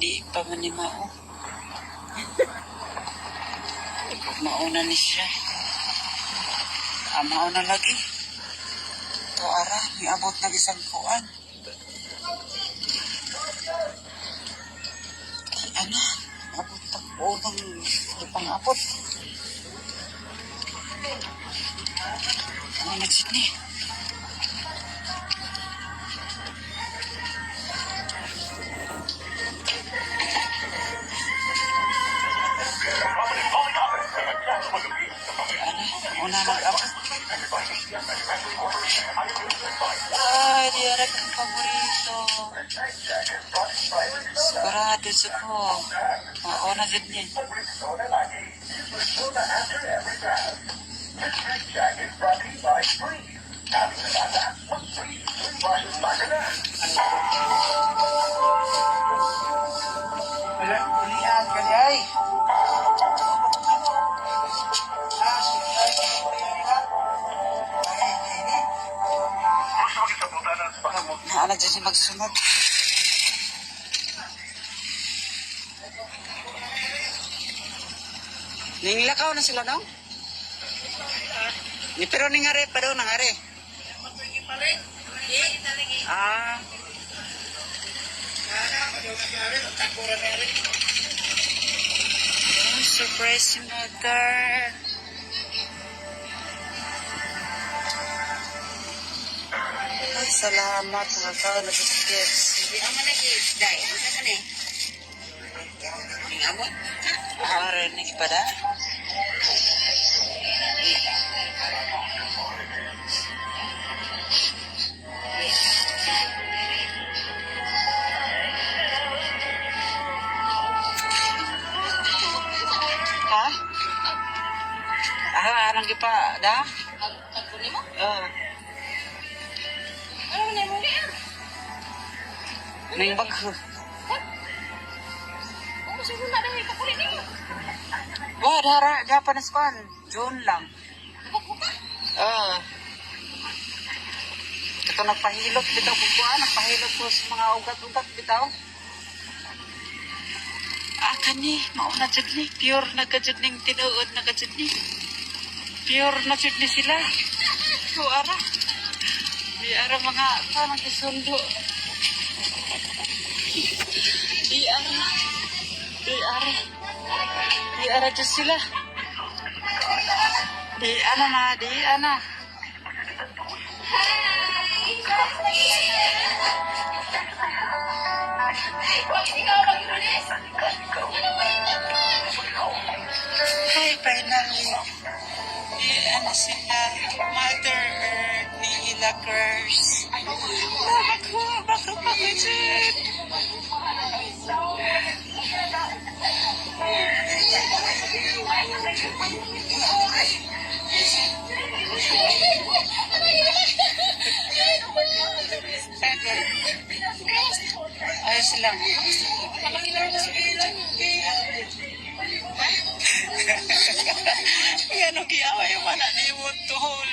Di pa man ni mao. Mauna ni siya. Mauna lagi. To ara, niabot na isang kuan. Ana, abot na po ng pang-abot. Ano na Sydney? Una mag-abot. Ay, di ara kang paborito. Sigurado sa ko. Mauna Sydney. Ulian ka di ay. Naala dyan siya magsunod. Ninglakaw na sila, no? Pero ningari pa daw, nangari. Ah. Oh, surprise si mother. Ay, salamat. Nakakaw na biskits. Hindi naman nag-i-isday. Ano ka na eh? Amot? Rinig pa da? Ha? Anong gipa da? Pagkunin mo? Oo. Ano na mo niya? Ning bagho. Ano siguro na daw ikakulit niyo? Wah, dara, Japanese pan. June lang. Oo. Ito nagpahilot bitaw ko kuha. Nagpahilot ko sa mga ugat-ugat bitaw. Kani, mauna dyan ni. Pure na kadyan ning tinuod na kadyan ni. Pure na dyan ni sila. So, ara. Di ara mga magkasundo. Di ara. Di ara. Di ara dyan sila. Di ana na, di ana. Hi, finally. Di ana sila. Mother Earth ni Hilakers. Bako dyan. Ayos lang. Yan ang kiawa yung mananimot tuhol.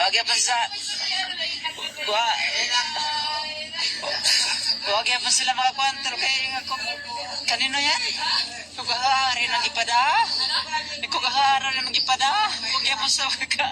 Bagay pa sa Huwag pa sila makakwantro kaya nga kung kanino yan? Kugahari ng ipada? Kugahari ng ipada? Huwag pa sa waka.